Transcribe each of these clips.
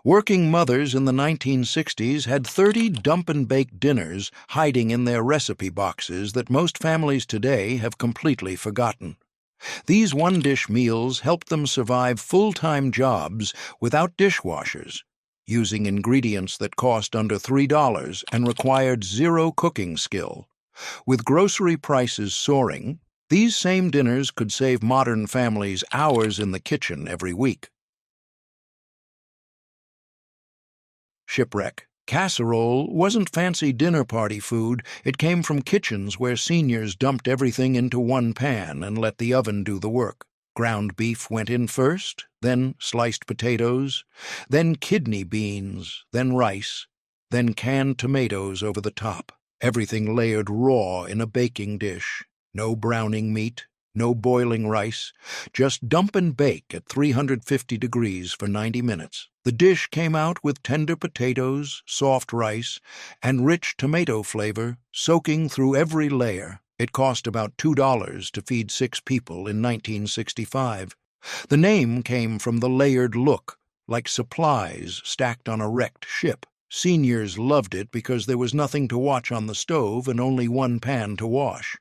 Working mothers in the 1960s had 30 dump-and-bake dinners hiding in their recipe boxes that most families today have completely forgotten. These one-dish meals helped them survive full-time jobs without dishwashers, using ingredients that cost under $3 and required zero cooking skill. With grocery prices soaring, these same dinners could save modern families hours in the kitchen every week. Shipwreck. Casserole wasn't fancy dinner party food. It came from kitchens where seniors dumped everything into one pan and let the oven do the work. Ground beef went in first, then sliced potatoes, then kidney beans, then rice, then canned tomatoes over the top. Everything layered raw in a baking dish. No browning meat, no boiling rice, just dump and bake at 350 degrees for 90 minutes. The dish came out with tender potatoes, soft rice, and rich tomato flavor soaking through every layer. It cost about $2 to feed 6 people in 1965. The name came from the layered look, like supplies stacked on a wrecked ship. Seniors loved it because there was nothing to watch on the stove and only one pan to wash.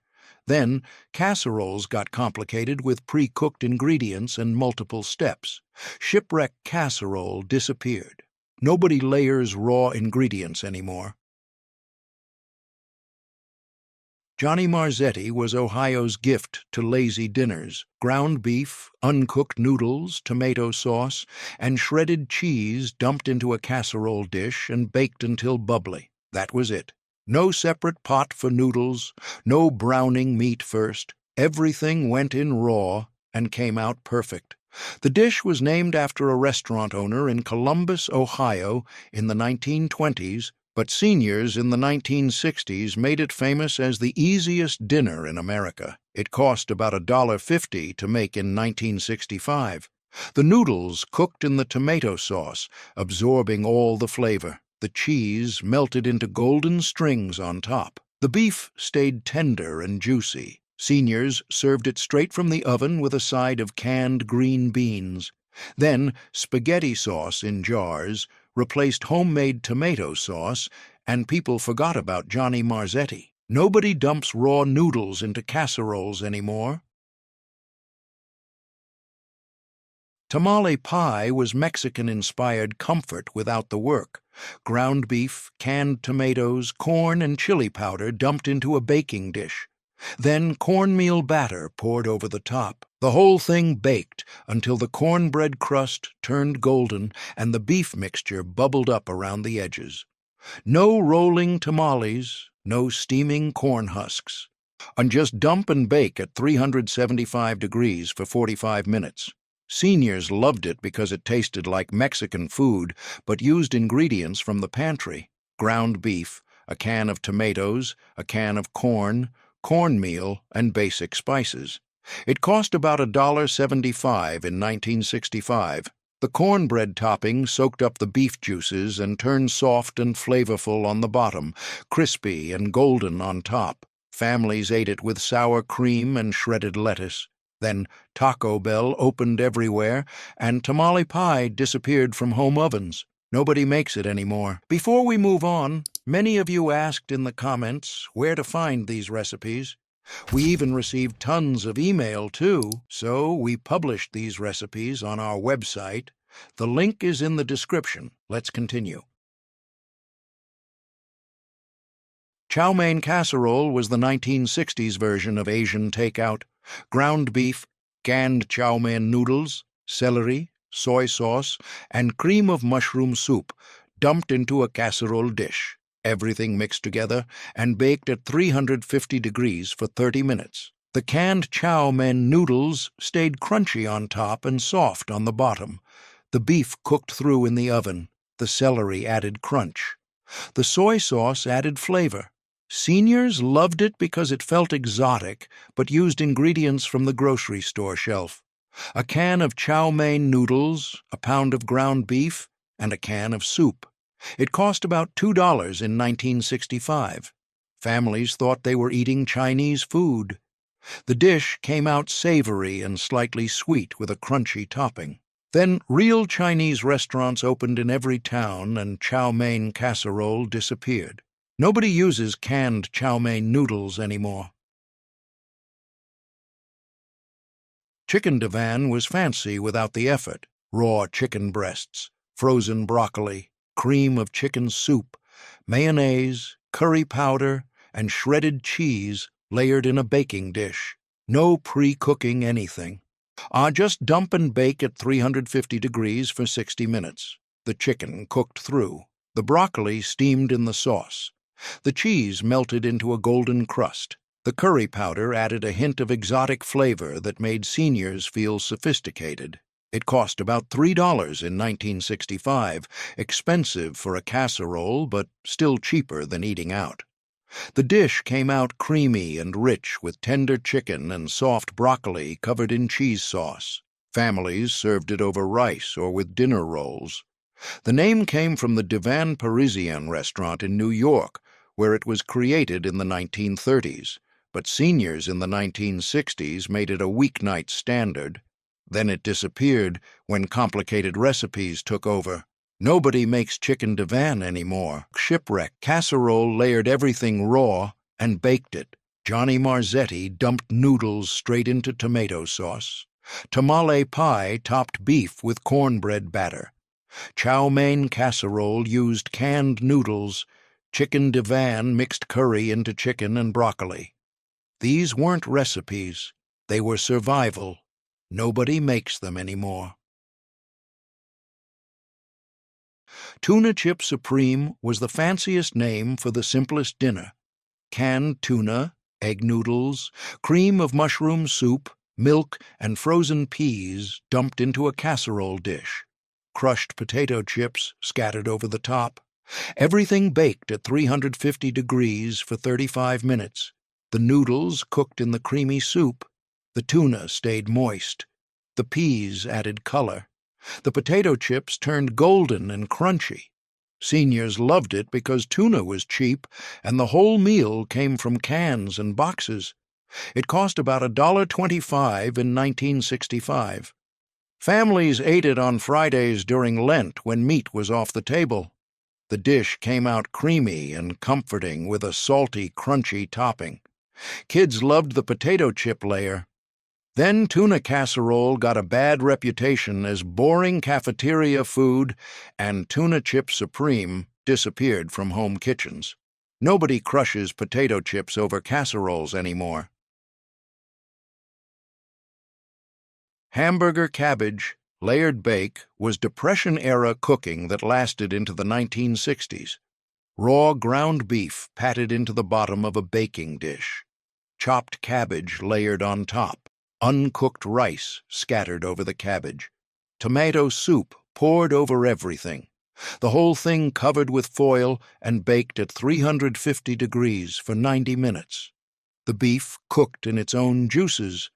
Then, casseroles got complicated with pre-cooked ingredients and multiple steps. Shipwreck casserole disappeared. Nobody layers raw ingredients anymore. Johnny Marzetti was Ohio's gift to lazy dinners. Ground beef, uncooked noodles, tomato sauce, and shredded cheese dumped into a casserole dish and baked until bubbly. That was it. No separate pot for noodles, no browning meat first. Everything went in raw and came out perfect. The dish was named after a restaurant owner in Columbus, Ohio in the 1920s, but seniors in the 1960s made it famous as the easiest dinner in America. It cost about $1.50 to make in 1965. The noodles cooked in the tomato sauce, absorbing all the flavor. The cheese melted into golden strings on top. The beef stayed tender and juicy. Seniors served it straight from the oven with a side of canned green beans. Then, spaghetti sauce in jars replaced homemade tomato sauce, and people forgot about Johnny Marzetti. Nobody dumps raw noodles into casseroles anymore. Tamale pie was Mexican-inspired comfort without the work. Ground beef, canned tomatoes, corn, and chili powder dumped into a baking dish. Then cornmeal batter poured over the top. The whole thing baked until the cornbread crust turned golden and the beef mixture bubbled up around the edges. No rolling tamales, no steaming corn husks. And just dump and bake at 375 degrees for 45 minutes. Seniors loved it because it tasted like Mexican food, but used ingredients from the pantry. Ground beef, a can of tomatoes, a can of corn, cornmeal, and basic spices. It cost about $1.75 in 1965. The cornbread topping soaked up the beef juices and turned soft and flavorful on the bottom, crispy and golden on top. Families ate it with sour cream and shredded lettuce. Then Taco Bell opened everywhere, and tamale pie disappeared from home ovens. Nobody makes it anymore. Before we move on, many of you asked in the comments where to find these recipes. We even received tons of email, too, so we published these recipes on our website. The link is in the description. Let's continue. Chow mein casserole was the 1960s version of Asian takeout. Ground beef, canned chow mein noodles, celery, soy sauce, and cream of mushroom soup dumped into a casserole dish. Everything mixed together and baked at 350 degrees for 30 minutes. The canned chow mein noodles stayed crunchy on top and soft on the bottom. The beef cooked through in the oven. The celery added crunch. The soy sauce added flavor. Seniors loved it because it felt exotic, but used ingredients from the grocery store shelf. A can of chow mein noodles, a pound of ground beef, and a can of soup. It cost about $2 in 1965. Families thought they were eating Chinese food. The dish came out savory and slightly sweet with a crunchy topping. Then real Chinese restaurants opened in every town and chow mein casserole disappeared. Nobody uses canned chow mein noodles anymore. Chicken divan was fancy without the effort. Raw chicken breasts, frozen broccoli, cream of chicken soup, mayonnaise, curry powder, and shredded cheese layered in a baking dish. No pre-cooking anything. Just dump and bake at 350 degrees for 60 minutes. The chicken cooked through. The broccoli steamed in the sauce. The cheese melted into a golden crust. The curry powder added a hint of exotic flavor that made seniors feel sophisticated. It cost about $3 in 1965, expensive for a casserole, but still cheaper than eating out. The dish came out creamy and rich with tender chicken and soft broccoli covered in cheese sauce. Families served it over rice or with dinner rolls. The name came from the Divan Parisien restaurant in New York, where it was created in the 1930s. But seniors in the 1960s made it a weeknight standard. Then it disappeared when complicated recipes took over. Nobody makes chicken divan anymore. Shipwreck casserole layered everything raw and baked it. Johnny Marzetti dumped noodles straight into tomato sauce. Tamale pie topped beef with cornbread batter. Chow mein casserole used canned noodles. Chicken divan mixed curry into chicken and broccoli. These weren't recipes. They were survival. Nobody makes them anymore. Tuna Chip Supreme was the fanciest name for the simplest dinner. Canned tuna, egg noodles, cream of mushroom soup, milk, and frozen peas dumped into a casserole dish. Crushed potato chips scattered over the top. Everything baked at 350 degrees for 35 minutes. The noodles cooked in the creamy soup. The tuna stayed moist. The peas added color. The potato chips turned golden and crunchy. Seniors loved it because tuna was cheap and the whole meal came from cans and boxes. It cost about $1.25 in 1965. Families ate it on Fridays during Lent when meat was off the table. The dish came out creamy and comforting with a salty, crunchy topping. Kids loved the potato chip layer. Then tuna casserole got a bad reputation as boring cafeteria food, and Tuna Chip Supreme disappeared from home kitchens. Nobody crushes potato chips over casseroles anymore. Hamburger cabbage, layered bake, was Depression-era cooking that lasted into the 1960s. Raw ground beef patted into the bottom of a baking dish. Chopped cabbage layered on top. Uncooked rice scattered over the cabbage. Tomato soup poured over everything. The whole thing covered with foil and baked at 350 degrees for 90 minutes. The beef cooked in its own juices.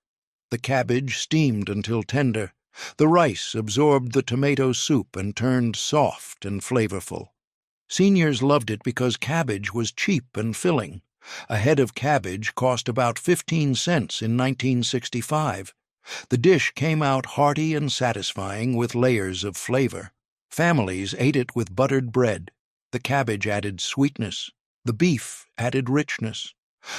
The cabbage steamed until tender. The rice absorbed the tomato soup and turned soft and flavorful. Seniors loved it because cabbage was cheap and filling. A head of cabbage cost about 15 cents in 1965. The dish came out hearty and satisfying with layers of flavor. Families ate it with buttered bread. The cabbage added sweetness. The beef added richness.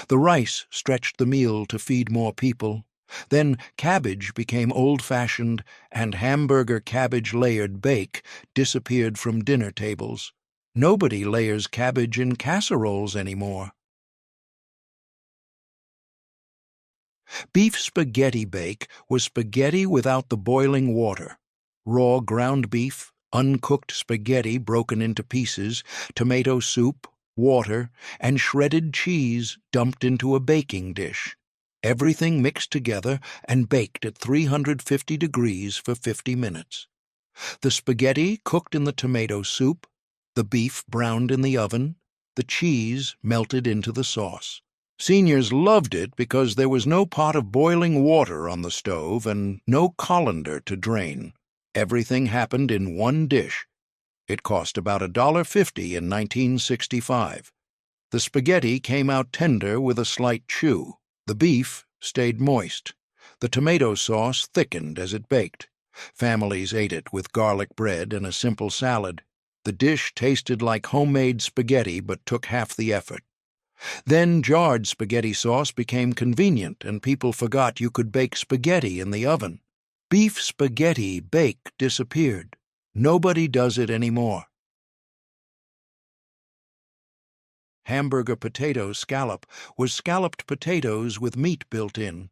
The rice stretched the meal to feed more people. Then cabbage became old-fashioned, and Hamburger cabbage layered bake disappeared from dinner tables. Nobody layers cabbage in casseroles anymore. Beef spaghetti bake was spaghetti without the boiling water. Raw ground beef, uncooked spaghetti broken into pieces, tomato soup, water, and shredded cheese dumped into a baking dish. Everything mixed together and baked at 350 degrees for 50 minutes. The spaghetti cooked in the tomato soup, the beef browned in the oven, the cheese melted into the sauce. Seniors loved it because there was no pot of boiling water on the stove and no colander to drain. Everything happened in one dish. It cost about $1.50 in 1965. The spaghetti came out tender with a slight chew. The beef stayed moist. The tomato sauce thickened as it baked. Families ate it with garlic bread and a simple salad. The dish tasted like homemade spaghetti but took half the effort. Then jarred spaghetti sauce became convenient and people forgot you could bake spaghetti in the oven. Beef spaghetti bake disappeared. Nobody does it anymore. Hamburger potato scallop was scalloped potatoes with meat built in.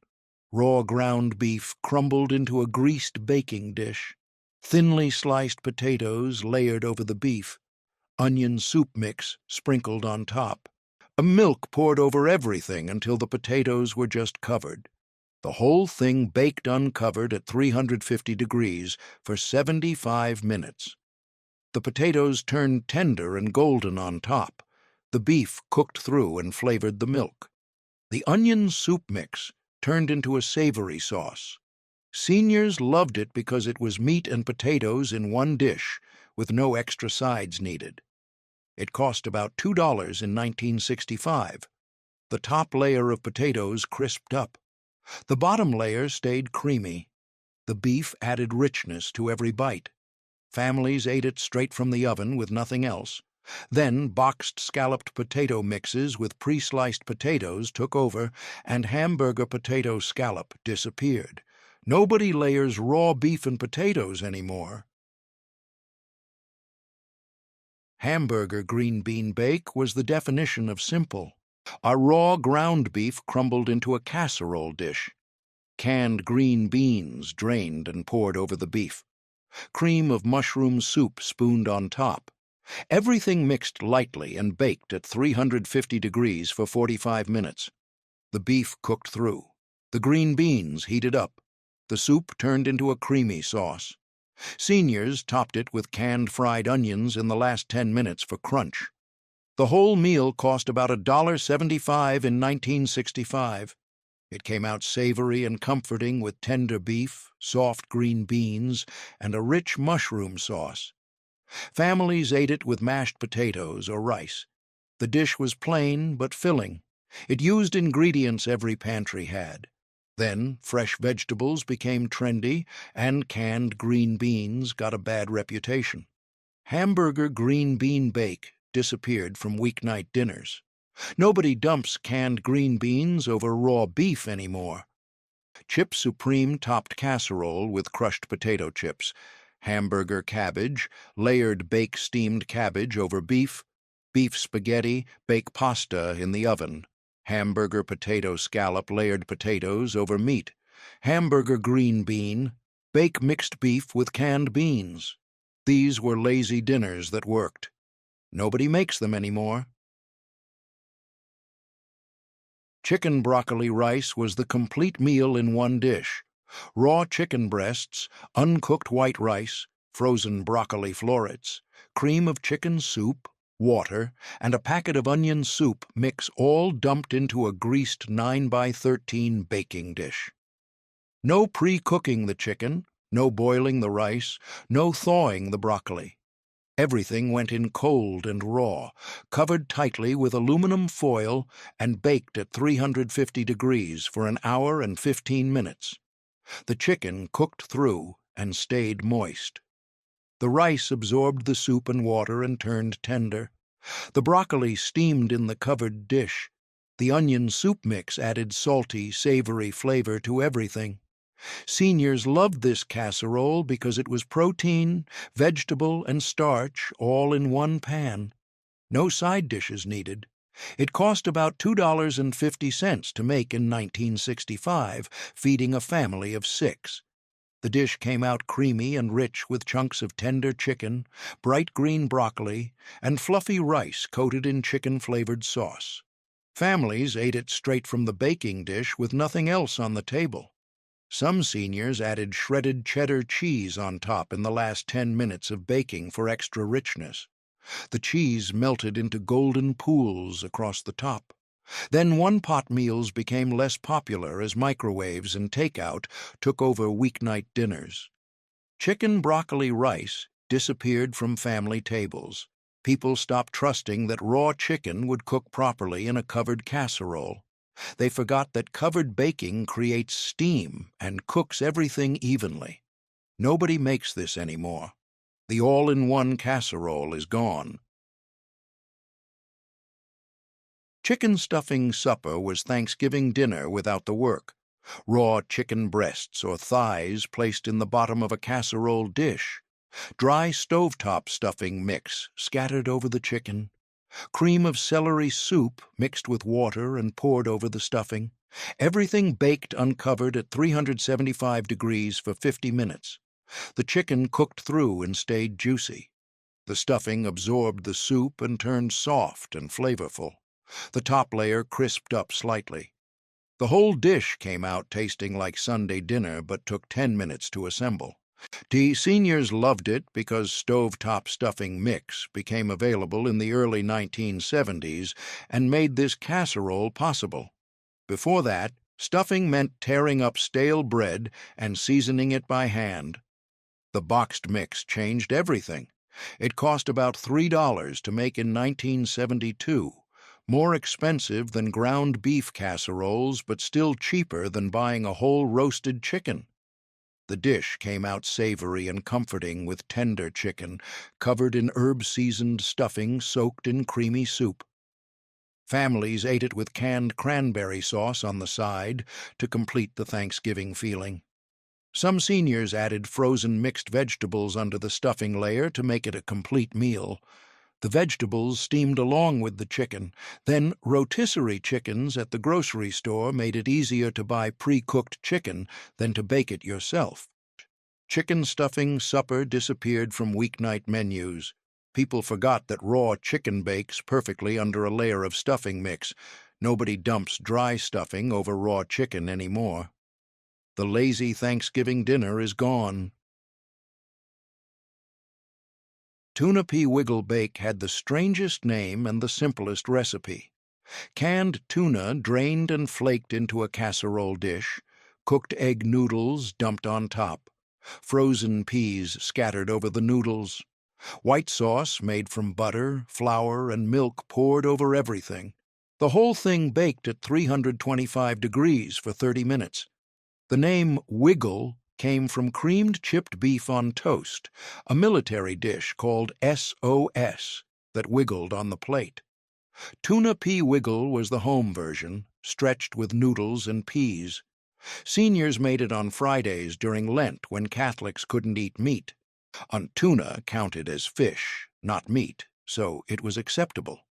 Raw ground beef crumbled into a greased baking dish. Thinly sliced potatoes layered over the beef. Onion soup mix sprinkled on top. A milk poured over everything until the potatoes were just covered. The whole thing baked uncovered at 350 degrees for 75 minutes. The potatoes turned tender and golden on top. The beef cooked through and flavored the milk. The onion soup mix turned into a savory sauce. Seniors loved it because it was meat and potatoes in one dish, with no extra sides needed. It cost about $2 in 1965. The top layer of potatoes crisped up. The bottom layer stayed creamy. The beef added richness to every bite. Families ate it straight from the oven with nothing else. Then boxed scalloped potato mixes with pre-sliced potatoes took over, and hamburger potato scallop disappeared. Nobody layers raw beef and potatoes anymore. Hamburger green bean bake was the definition of simple. A raw ground beef crumbled into a casserole dish. Canned green beans drained and poured over the beef. Cream of mushroom soup spooned on top. Everything mixed lightly and baked at 350 degrees for 45 minutes. The beef cooked through. The green beans heated up. The soup turned into a creamy sauce. Seniors topped it with canned fried onions in the last 10 minutes for crunch. The whole meal cost about $1.75 in 1965. It came out savory and comforting with tender beef, soft green beans, and a rich mushroom sauce. Families ate it with mashed potatoes or rice. The dish was plain but filling. It used ingredients every pantry had. Then fresh vegetables became trendy, and canned green beans got a bad reputation. Hamburger green bean bake disappeared from weeknight dinners. Nobody dumps canned green beans over raw beef anymore. Chip Supreme topped casserole with crushed potato chips. Hamburger cabbage, layered bake steamed cabbage over beef. Beef spaghetti, bake pasta in the oven. Hamburger potato scallop, layered potatoes over meat. Hamburger green bean, bake mixed beef with canned beans. These were lazy dinners that worked. Nobody makes them anymore. Chicken broccoli rice was the complete meal in one dish. Raw chicken breasts, uncooked white rice, frozen broccoli florets, cream of chicken soup, water, and a packet of onion soup mix all dumped into a greased 9x13 baking dish. No pre-cooking the chicken, no boiling the rice, no thawing the broccoli. Everything went in cold and raw, covered tightly with aluminum foil and baked at 350 degrees for an hour and 15 minutes. The chicken cooked through and stayed moist. The rice absorbed the soup and water and turned tender. The broccoli steamed in the covered dish. The onion soup mix added salty, savory flavor to everything. Seniors loved this casserole because it was protein, vegetable, and starch all in one pan. No side dishes needed. It cost about $2.50 to make in 1965, feeding a family of 6. The dish came out creamy and rich with chunks of tender chicken, bright green broccoli, and fluffy rice coated in chicken-flavored sauce. Families ate it straight from the baking dish with nothing else on the table. Some seniors added shredded cheddar cheese on top in the last 10 minutes of baking for extra richness. The cheese melted into golden pools across the top. Then one-pot meals became less popular as microwaves and takeout took over weeknight dinners. Chicken broccoli rice disappeared from family tables. People stopped trusting that raw chicken would cook properly in a covered casserole. They forgot that covered baking creates steam and cooks everything evenly. Nobody makes this anymore. The all-in-one casserole is gone. Chicken stuffing supper was Thanksgiving dinner without the work. Raw chicken breasts or thighs placed in the bottom of a casserole dish. Dry stovetop stuffing mix scattered over the chicken. Cream of celery soup mixed with water and poured over the stuffing. Everything baked uncovered at 375 degrees for 50 minutes. The chicken cooked through and stayed juicy. The stuffing absorbed the soup and turned soft and flavorful. The top layer crisped up slightly. The whole dish came out tasting like Sunday dinner but took 10 minutes to assemble. Seniors loved it because stovetop stuffing mix became available in the early 1970s and made this casserole possible. Before that, stuffing meant tearing up stale bread and seasoning it by hand. The boxed mix changed everything. It cost about $3 to make in 1972, more expensive than ground beef casseroles but still cheaper than buying a whole roasted chicken. The dish came out savory and comforting with tender chicken, covered in herb-seasoned stuffing soaked in creamy soup. Families ate it with canned cranberry sauce on the side to complete the Thanksgiving feeling. Some seniors added frozen mixed vegetables under the stuffing layer to make it a complete meal. The vegetables steamed along with the chicken. Then rotisserie chickens at the grocery store made it easier to buy pre-cooked chicken than to bake it yourself. Chicken stuffing supper disappeared from weeknight menus. People forgot that raw chicken bakes perfectly under a layer of stuffing mix. Nobody dumps dry stuffing over raw chicken anymore. The lazy Thanksgiving dinner is gone. Tuna pea wiggle bake had the strangest name and the simplest recipe. Canned tuna drained and flaked into a casserole dish, cooked egg noodles dumped on top, frozen peas scattered over the noodles, white sauce made from butter, flour, and milk poured over everything. The whole thing baked at 325 degrees for 30 minutes. The name wiggle came from creamed chipped beef on toast, a military dish called SOS that wiggled on the plate. Tuna pea wiggle was the home version, stretched with noodles and peas. Seniors made it on Fridays during Lent when Catholics couldn't eat meat. Tuna counted as fish, not meat, so it was acceptable.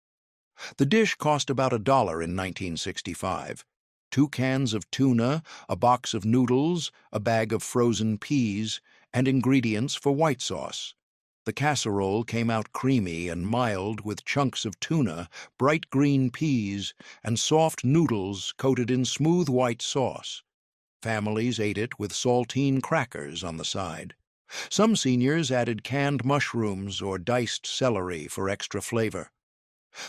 The dish cost about $1 in 1965. 2 cans of tuna, a box of noodles, a bag of frozen peas, and ingredients for white sauce. The casserole came out creamy and mild with chunks of tuna, bright green peas, and soft noodles coated in smooth white sauce. Families ate it with saltine crackers on the side. Some seniors added canned mushrooms or diced celery for extra flavor.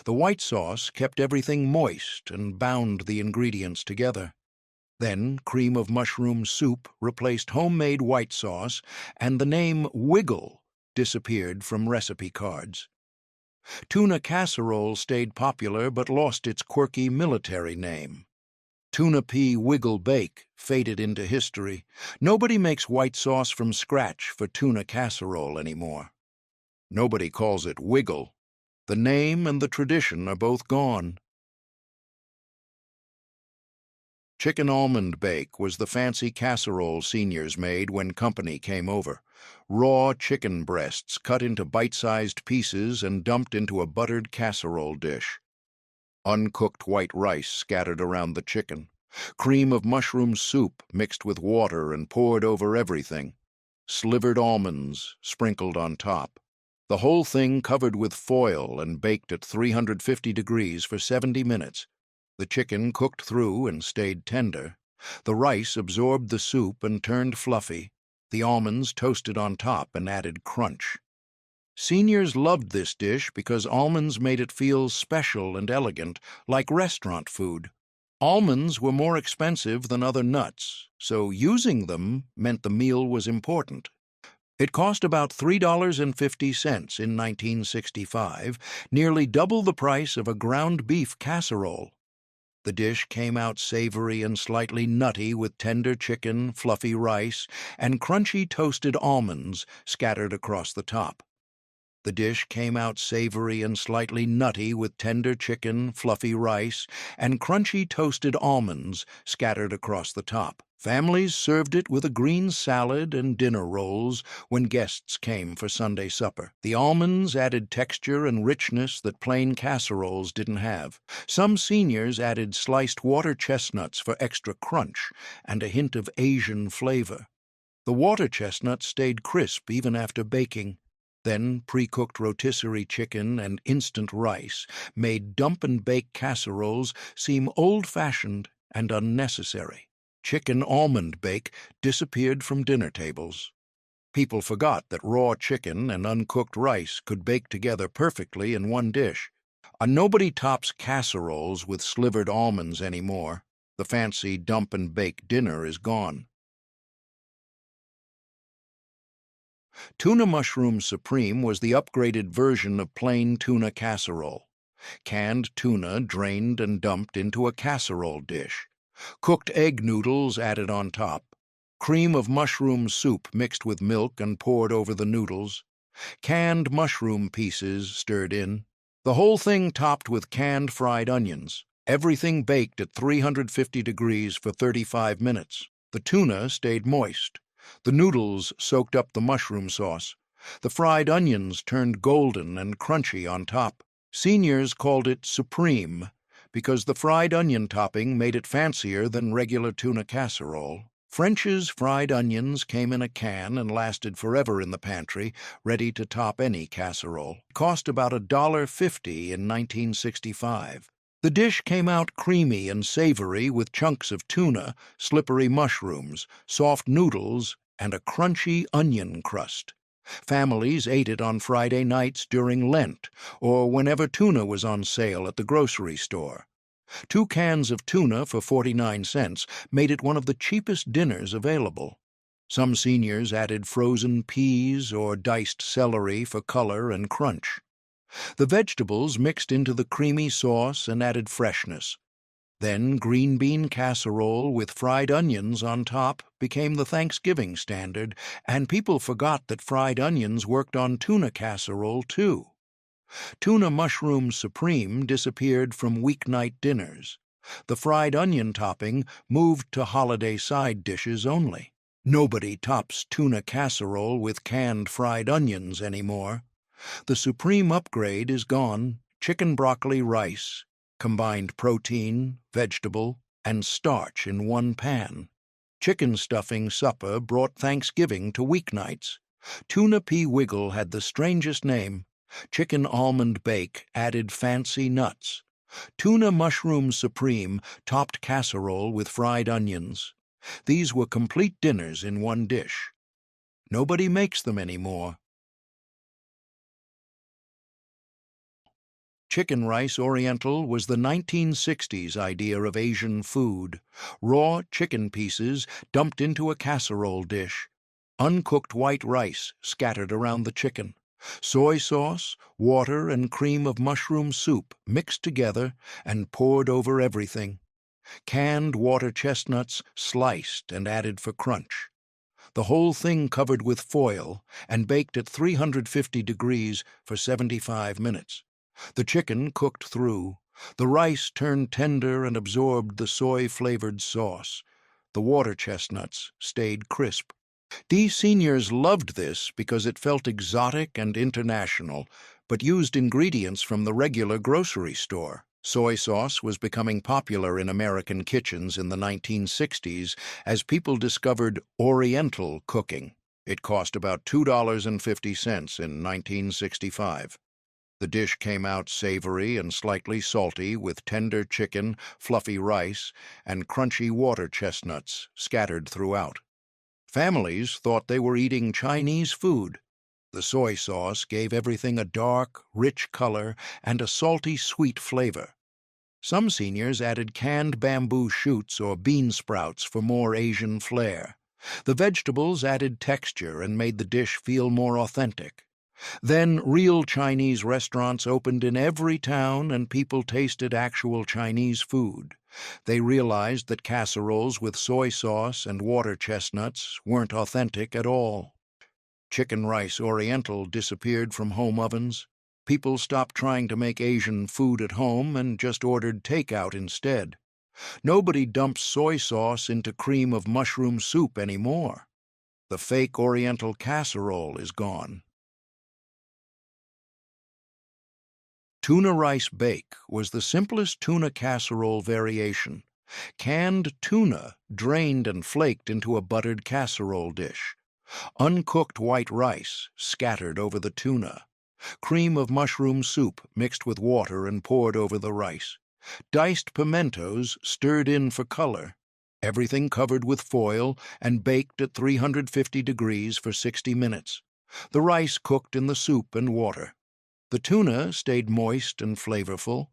The white sauce kept everything moist and bound the ingredients together. Then cream of mushroom soup replaced homemade white sauce, and the name Wiggle disappeared from recipe cards. Tuna casserole stayed popular but lost its quirky military name. Tuna pea wiggle bake faded into history. Nobody makes white sauce from scratch for tuna casserole anymore. Nobody calls it wiggle. The name and the tradition are both gone. Chicken almond bake was the fancy casserole seniors made when company came over. Raw chicken breasts cut into bite-sized pieces and dumped into a buttered casserole dish. Uncooked white rice scattered around the chicken. Cream of mushroom soup mixed with water and poured over everything. Slivered almonds sprinkled on top. The whole thing covered with foil and baked at 350 degrees for 70 minutes. The chicken cooked through and stayed tender. The rice absorbed the soup and turned fluffy. The almonds toasted on top and added crunch. Seniors loved this dish because almonds made it feel special and elegant, like restaurant food. Almonds were more expensive than other nuts, so using them meant the meal was important. It cost about $3.50 in 1965, nearly double the price of a ground beef casserole. The dish came out savory and slightly nutty with tender chicken, fluffy rice, and crunchy toasted almonds scattered across the top. The dish came out savory and slightly nutty with tender chicken, fluffy rice, and crunchy toasted almonds scattered across the top. Families served it with a green salad and dinner rolls when guests came for Sunday supper. The almonds added texture and richness that plain casseroles didn't have. Some seniors added sliced water chestnuts for extra crunch and a hint of Asian flavor. The water chestnuts stayed crisp even after baking. Then pre-cooked rotisserie chicken and instant rice made dump-and-bake casseroles seem old-fashioned and unnecessary. Chicken almond bake disappeared from dinner tables. People forgot that raw chicken and uncooked rice could bake together perfectly in one dish. Nobody tops casseroles with slivered almonds anymore. The fancy dump-and-bake dinner is gone. Tuna mushroom supreme was the upgraded version of plain tuna casserole. Canned tuna drained and dumped into a casserole dish. Cooked egg noodles added on top. Cream of mushroom soup mixed with milk and poured over the noodles. Canned mushroom pieces stirred in. The whole thing topped with canned fried onions. Everything baked at 350 degrees for 35 minutes. The tuna stayed moist. The noodles soaked up the mushroom sauce. The fried onions turned golden and crunchy on top. Seniors called it supreme because the fried onion topping made it fancier than regular tuna casserole. French's fried onions came in a can and lasted forever in the pantry, ready to top any casserole. It cost about $1.50 in 1965. The dish came out creamy and savory with chunks of tuna, slippery mushrooms, soft noodles, and a crunchy onion crust. Families ate it on Friday nights during Lent or whenever tuna was on sale at the grocery store. 2 cans of tuna for 49 cents made it one of the cheapest dinners available. Some seniors added frozen peas or diced celery for color and crunch. The vegetables mixed into the creamy sauce and added freshness. Then green bean casserole with fried onions on top became the Thanksgiving standard, and people forgot that fried onions worked on tuna casserole too. Tuna mushroom supreme disappeared from weeknight dinners. The fried onion topping moved to holiday side dishes only. Nobody tops tuna casserole with canned fried onions anymore. The supreme upgrade is gone. Chicken broccoli rice, combined protein, vegetable, and starch in one pan. Chicken stuffing supper brought Thanksgiving to weeknights. Tuna pea wiggle had the strangest name. Chicken almond bake added fancy nuts. Tuna mushroom supreme topped casserole with fried onions. These were complete dinners in one dish. Nobody makes them anymore. Chicken rice oriental was the 1960s idea of Asian food. Raw chicken pieces dumped into a casserole dish. Uncooked white rice scattered around the chicken. Soy sauce, water, and cream of mushroom soup mixed together and poured over everything. Canned water chestnuts sliced and added for crunch. The whole thing covered with foil and baked at 350 degrees for 75 minutes. The chicken cooked through. The rice turned tender and absorbed the soy-flavored sauce. The water chestnuts stayed crisp. These seniors loved this because it felt exotic and international, but used ingredients from the regular grocery store. Soy sauce was becoming popular in American kitchens in the 1960s as people discovered oriental cooking. It cost about $2.50 in 1965. The dish came out savory and slightly salty with tender chicken, fluffy rice, and crunchy water chestnuts scattered throughout. Families thought they were eating Chinese food. The soy sauce gave everything a dark, rich color and a salty, sweet flavor. Some seniors added canned bamboo shoots or bean sprouts for more Asian flair. The vegetables added texture and made the dish feel more authentic. Then real Chinese restaurants opened in every town and people tasted actual Chinese food. They realized that casseroles with soy sauce and water chestnuts weren't authentic at all. Chicken rice oriental disappeared from home ovens. People stopped trying to make Asian food at home and just ordered takeout instead. Nobody dumps soy sauce into cream of mushroom soup anymore. The fake oriental casserole is gone. Tuna rice bake was the simplest tuna casserole variation. Canned tuna drained and flaked into a buttered casserole dish. Uncooked white rice scattered over the tuna. Cream of mushroom soup mixed with water and poured over the rice. Diced pimentos stirred in for color. Everything covered with foil and baked at 350 degrees for 60 minutes. The rice cooked in the soup and water. The tuna stayed moist and flavorful.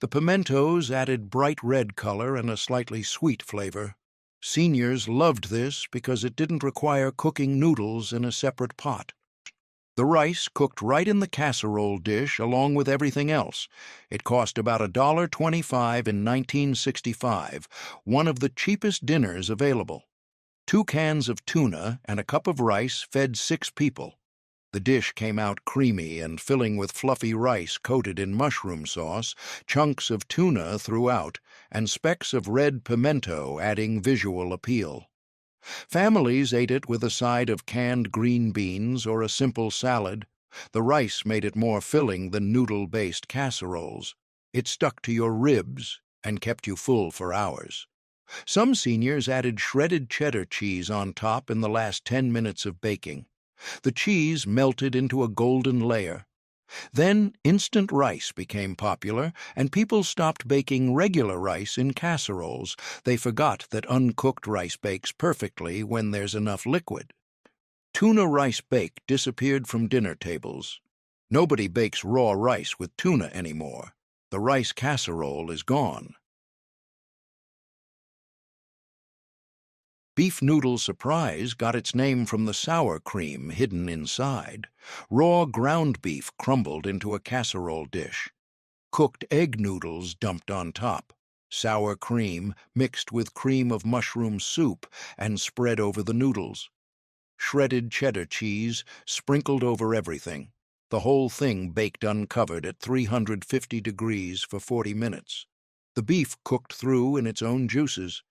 The pimentos added bright red color and a slightly sweet flavor. Seniors loved this because it didn't require cooking noodles in a separate pot. The rice cooked right in the casserole dish along with everything else. It cost about $1.25 in 1965, one of the cheapest dinners available. 2 cans of tuna and a cup of rice fed 6 people. The dish came out creamy and filling with fluffy rice coated in mushroom sauce, chunks of tuna throughout, and specks of red pimento adding visual appeal. Families ate it with a side of canned green beans or a simple salad. The rice made it more filling than noodle-based casseroles. It stuck to your ribs and kept you full for hours. Some seniors added shredded cheddar cheese on top in the last 10 minutes of baking. The cheese melted into a golden layer. Then instant rice became popular, and people stopped baking regular rice in casseroles. They forgot that uncooked rice bakes perfectly when there's enough liquid. Tuna rice bake disappeared from dinner tables. Nobody bakes raw rice with tuna anymore. The rice casserole is gone. Beef noodle surprise got its name from the sour cream hidden inside. Raw ground beef crumbled into a casserole dish. Cooked egg noodles dumped on top. Sour cream mixed with cream of mushroom soup and spread over the noodles. Shredded cheddar cheese sprinkled over everything. The whole thing baked uncovered at 350 degrees for 40 minutes. The beef cooked through in its own juices.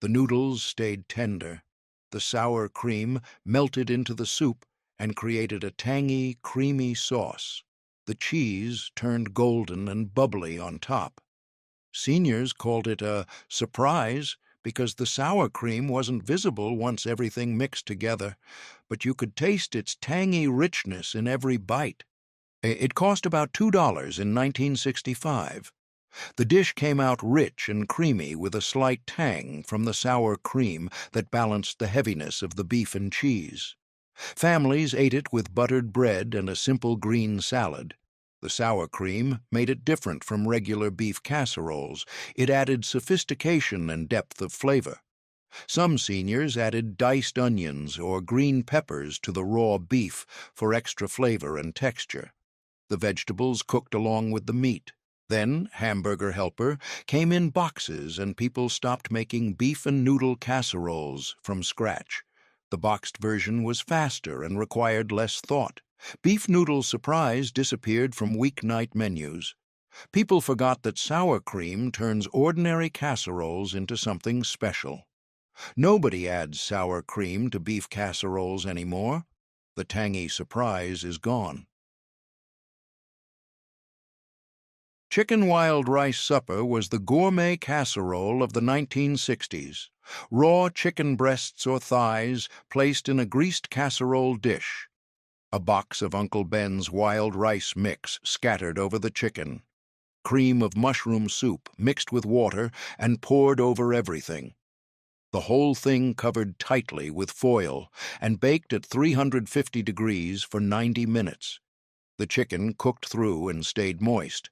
The noodles stayed tender. The sour cream melted into the soup and created a tangy, creamy sauce. The cheese turned golden and bubbly on top. Seniors called it a surprise because the sour cream wasn't visible once everything mixed together, but you could taste its tangy richness in every bite. It cost about $2 in 1965. The dish came out rich and creamy with a slight tang from the sour cream that balanced the heaviness of the beef and cheese. Families ate it with buttered bread and a simple green salad. The sour cream made it different from regular beef casseroles. It added sophistication and depth of flavor. Some seniors added diced onions or green peppers to the raw beef for extra flavor and texture. The vegetables cooked along with the meat. Then, Hamburger helper came in boxes and people stopped making beef and noodle casseroles from scratch. The boxed version was faster and required less thought. Beef noodle surprise disappeared from weeknight menus. People forgot that sour cream turns ordinary casseroles into something special. Nobody adds sour cream to beef casseroles anymore. The tangy surprise is gone. Chicken wild rice supper was the gourmet casserole of the 1960s. Raw chicken breasts or thighs placed in a greased casserole dish. A box of Uncle Ben's wild rice mix scattered over the chicken. Cream of mushroom soup mixed with water and poured over everything. The whole thing covered tightly with foil and baked at 350 degrees for 90 minutes. The chicken cooked through and stayed moist.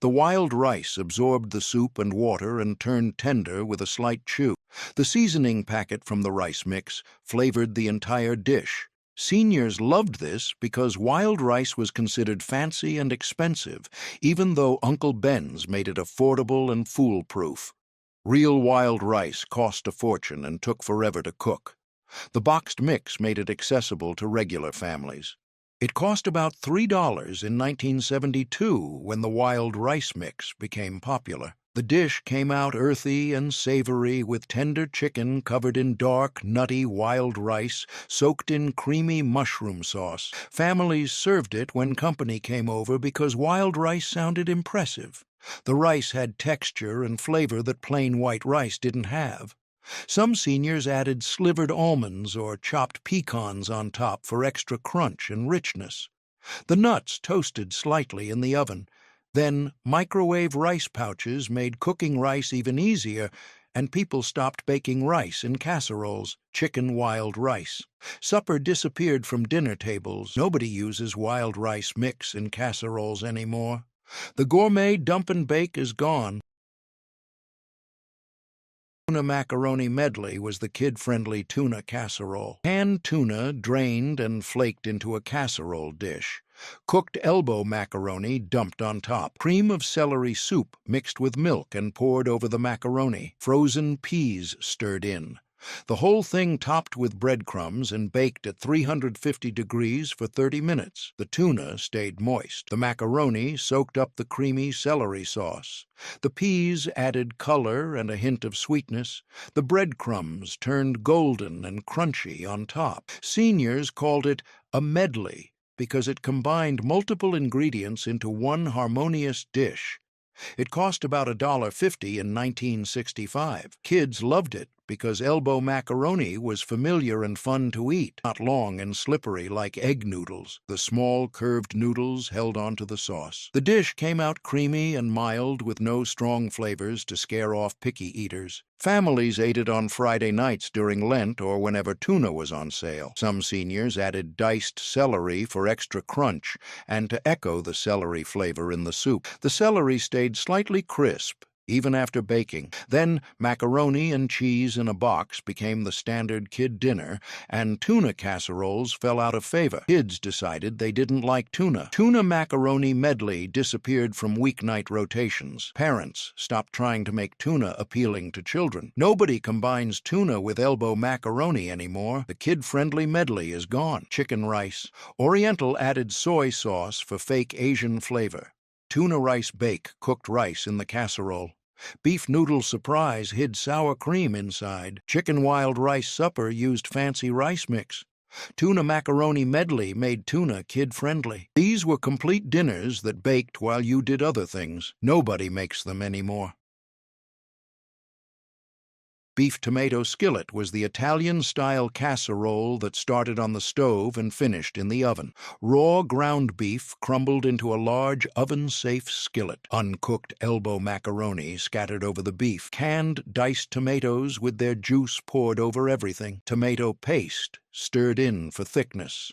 The wild rice absorbed the soup and water and turned tender with a slight chew. The seasoning packet from the rice mix flavored the entire dish. Seniors loved this because wild rice was considered fancy and expensive, even though Uncle Ben's made it affordable and foolproof. Real wild rice cost a fortune and took forever to cook. The boxed mix made it accessible to regular families. It cost about $3 in 1972 when the wild rice mix became popular. The dish came out earthy and savory with tender chicken covered in dark, nutty wild rice soaked in creamy mushroom sauce. Families served it when company came over because wild rice sounded impressive. The rice had texture and flavor that plain white rice didn't have. Some seniors added slivered almonds or chopped pecans on top for extra crunch and richness. The nuts toasted slightly in the oven. Then microwave rice pouches made cooking rice even easier, and people stopped baking rice in casseroles, chicken wild rice. Supper disappeared from dinner tables. Nobody uses wild rice mix in casseroles anymore. The gourmet dump and bake is gone. Tuna macaroni medley was the kid-friendly tuna casserole. Canned tuna drained and flaked into a casserole dish. Cooked elbow macaroni dumped on top. Cream of celery soup mixed with milk and poured over the macaroni. Frozen peas stirred in. The whole thing topped with breadcrumbs and baked at 350 degrees for 30 minutes. The tuna stayed moist. The macaroni soaked up the creamy celery sauce. The peas added color and a hint of sweetness. The breadcrumbs turned golden and crunchy on top. Seniors called it a medley because it combined multiple ingredients into one harmonious dish. It cost about $1.50 in 1965. Kids loved it because elbow macaroni was familiar and fun to eat, not long and slippery like egg noodles. The small, curved noodles held onto the sauce. The dish came out creamy and mild with no strong flavors to scare off picky eaters. Families ate it on Friday nights during Lent or whenever tuna was on sale. Some seniors added diced celery for extra crunch and to echo the celery flavor in the soup. The celery stayed slightly crisp, even after baking. Then macaroni and cheese in a box became the standard kid dinner, and tuna casseroles fell out of favor. Kids decided they didn't like tuna. Tuna macaroni medley disappeared from weeknight rotations. Parents stopped trying to make tuna appealing to children. Nobody combines tuna with elbow macaroni anymore. The kid-friendly medley is gone. Chicken rice. Oriental added soy sauce for fake Asian flavor. Tuna rice bake cooked rice in the casserole. Beef noodle surprise hid sour cream inside. Chicken wild rice supper used fancy rice mix. Tuna macaroni medley made tuna kid-friendly. These were complete dinners that baked while you did other things. Nobody makes them anymore. Beef tomato skillet was the Italian-style casserole that started on the stove and finished in the oven. Raw ground beef crumbled into a large oven-safe skillet. Uncooked elbow macaroni scattered over the beef. Canned diced tomatoes with their juice poured over everything. Tomato paste stirred in for thickness.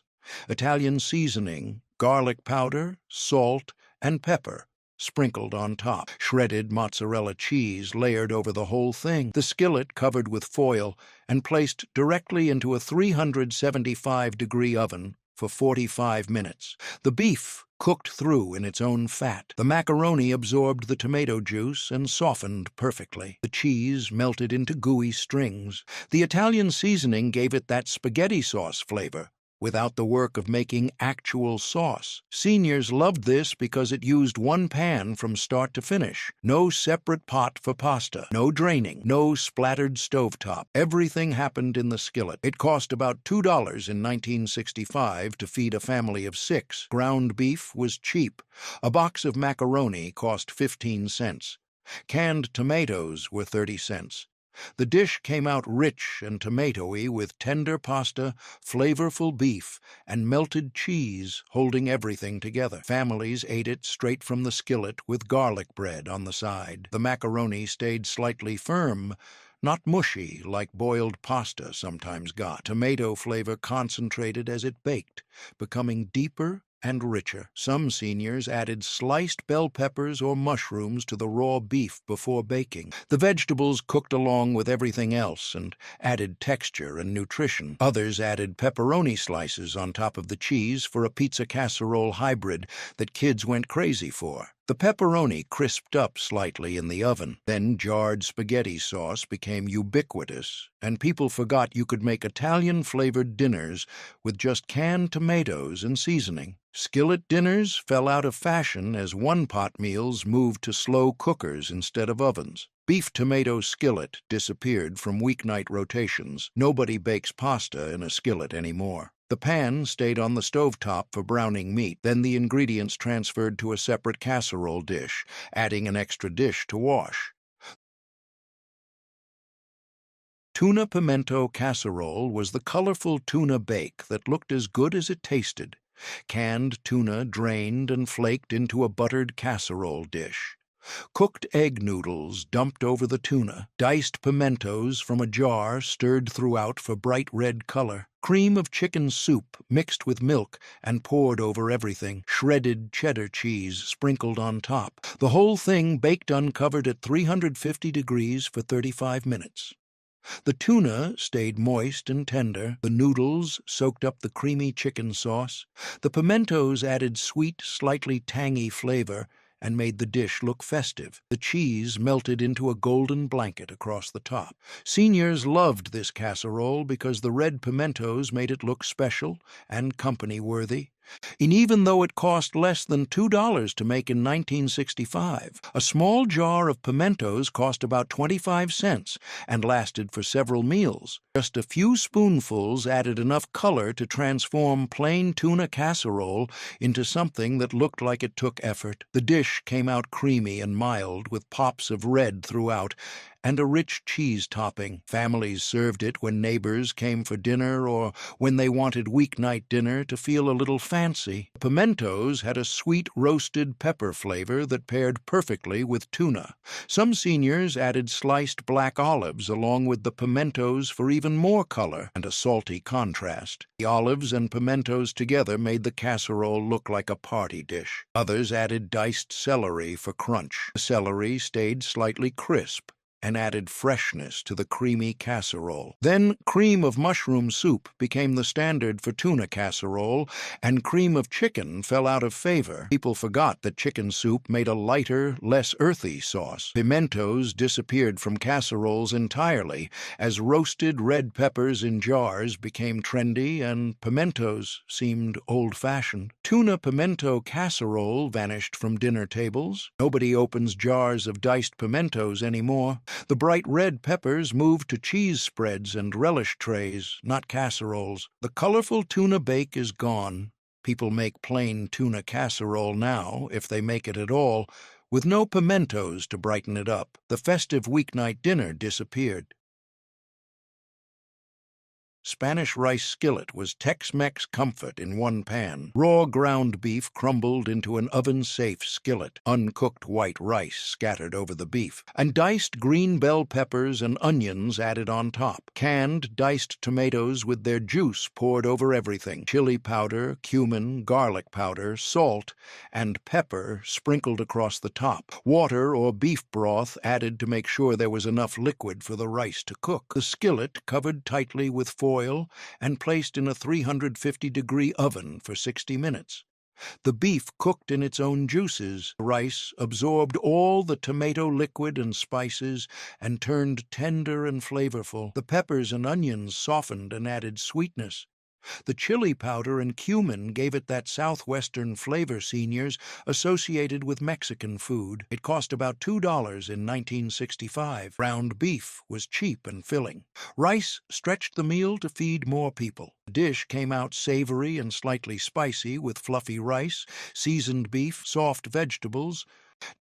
Italian seasoning, garlic powder, salt, and pepper sprinkled on top. Shredded mozzarella cheese layered over the whole thing. The skillet covered with foil and placed directly into a 375-degree oven for 45 minutes. The beef cooked through in its own fat. The macaroni absorbed the tomato juice and softened perfectly. The cheese melted into gooey strings. The Italian seasoning gave it that spaghetti sauce flavor, without the work of making actual sauce. Seniors loved this because it used one pan from start to finish. No separate pot for pasta, no draining, no splattered stovetop. Everything happened in the skillet. It cost about $2 in 1965 to feed a family of 6. Ground beef was cheap. A box of macaroni cost 15 cents. Canned tomatoes were 30 cents. The dish came out rich and tomatoey with tender pasta, flavorful beef, and melted cheese holding everything together. Families ate it straight from the skillet with garlic bread on the side. The macaroni stayed slightly firm, not mushy like boiled pasta sometimes got. Tomato flavor concentrated as it baked, becoming deeper and richer. Some seniors added sliced bell peppers or mushrooms to the raw beef before baking. The vegetables cooked along with everything else and added texture and nutrition. Others added pepperoni slices on top of the cheese for a pizza casserole hybrid that kids went crazy for. The pepperoni crisped up slightly in the oven. Then jarred spaghetti sauce became ubiquitous, and people forgot you could make Italian-flavored dinners with just canned tomatoes and seasoning. Skillet dinners fell out of fashion as one-pot meals moved to slow cookers instead of ovens. Beef tomato skillet disappeared from weeknight rotations. Nobody bakes pasta in a skillet anymore. The pan stayed on the stovetop for browning meat, then the ingredients transferred to a separate casserole dish, adding an extra dish to wash. Tuna pimento casserole was the colorful tuna bake that looked as good as it tasted. Canned tuna drained and flaked into a buttered casserole dish. Cooked egg noodles dumped over the tuna, diced pimentos from a jar stirred throughout for bright red color, cream of chicken soup mixed with milk and poured over everything, shredded cheddar cheese sprinkled on top, the whole thing baked uncovered at 350 degrees for 35 minutes. The tuna stayed moist and tender, the noodles soaked up the creamy chicken sauce, the pimentos added sweet, slightly tangy flavor, and made the dish look festive. The cheese melted into a golden blanket across the top. Seniors loved this casserole because the red pimentos made it look special and company-worthy. And even though it cost less than $2 to make in 1965, a small jar of pimentos cost about 25 cents and lasted for several meals. Just a few spoonfuls added enough color to transform plain tuna casserole into something that looked like it took effort. The dish came out creamy and mild, with pops of red throughout, and a rich cheese topping. Families served it when neighbors came for dinner or when they wanted weeknight dinner to feel a little fancy. The pimentos had a sweet roasted pepper flavor that paired perfectly with tuna. Some seniors added sliced black olives along with the pimentos for even more color and a salty contrast. The olives and pimentos together made the casserole look like a party dish. Others added diced celery for crunch. The celery stayed slightly crisp and added freshness to the creamy casserole. Then cream of mushroom soup became the standard for tuna casserole, and cream of chicken fell out of favor. People forgot that chicken soup made a lighter, less earthy sauce. Pimentos disappeared from casseroles entirely as roasted red peppers in jars became trendy and pimentos seemed old-fashioned. Tuna pimento casserole vanished from dinner tables. Nobody opens jars of diced pimentos anymore. The bright red peppers moved to cheese spreads and relish trays, not casseroles. The colorful tuna bake is gone. People make plain tuna casserole now, if they make it at all, with no pimentos to brighten it up. The festive weeknight dinner disappeared. Spanish rice skillet was Tex-Mex comfort in one pan. Raw ground beef crumbled into an oven-safe skillet, uncooked white rice scattered over the beef, and diced green bell peppers and onions added on top. Canned diced tomatoes with their juice poured over everything. Chili powder, cumin, garlic powder, salt, and pepper sprinkled across the top. Water or beef broth added to make sure there was enough liquid for the rice to cook. The skillet covered tightly with foil and placed in a 350-degree oven for 60 minutes. The beef cooked in its own juices. The rice absorbed all the tomato liquid and spices and turned tender and flavorful. The peppers and onions softened and added sweetness. The chili powder and cumin gave it that southwestern flavor seniors associated with Mexican food. It cost about $2 in 1965. Ground beef was cheap and filling. Rice stretched the meal to feed more people. The dish came out savory and slightly spicy with fluffy rice, seasoned beef, soft vegetables,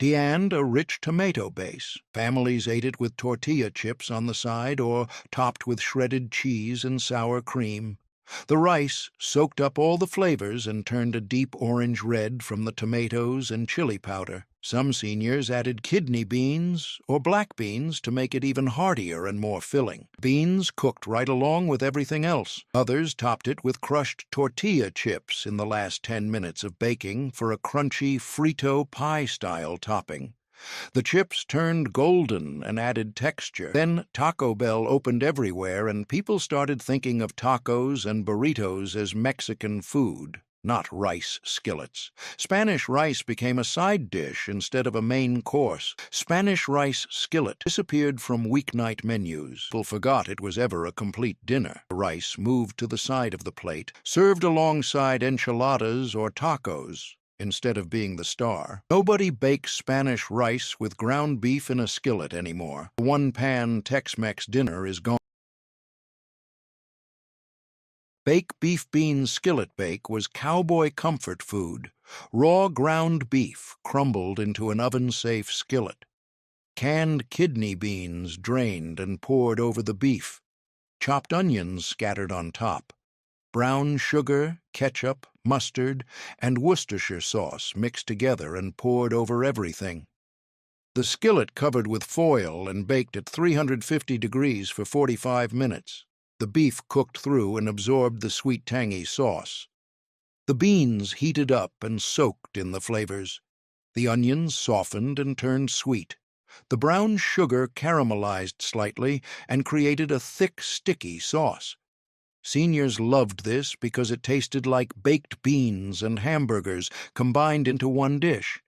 and a rich tomato base. Families ate it with tortilla chips on the side or topped with shredded cheese and sour cream. The rice soaked up all the flavors and turned a deep orange red from the tomatoes and chili powder. Some seniors added kidney beans or black beans to make it even heartier and more filling. Beans cooked right along with everything else. Others topped it with crushed tortilla chips in the last 10 minutes of baking for a crunchy Frito pie-style topping. The chips turned golden and added texture. Then Taco Bell opened everywhere, and people started thinking of tacos and burritos as Mexican food, not rice skillets. Spanish rice became a side dish instead of a main course. Spanish rice skillet disappeared from weeknight menus. People forgot it was ever a complete dinner. Rice moved to the side of the plate, served alongside enchiladas or tacos instead of being the star. Nobody bakes Spanish rice with ground beef in a skillet anymore. The one-pan Tex-Mex dinner is gone. Baked beef bean skillet bake was cowboy comfort food. Raw ground beef crumbled into an oven-safe skillet. Canned kidney beans drained and poured over the beef. Chopped onions scattered on top. Brown sugar, ketchup, mustard, and Worcestershire sauce mixed together and poured over everything. The skillet covered with foil and baked at 350 degrees for 45 minutes. The beef cooked through and absorbed the sweet, tangy sauce. The beans heated up and soaked in the flavors. The onions softened and turned sweet. The brown sugar caramelized slightly and created a thick, sticky sauce. Seniors loved this because it tasted like baked beans and hamburgers combined into one dish.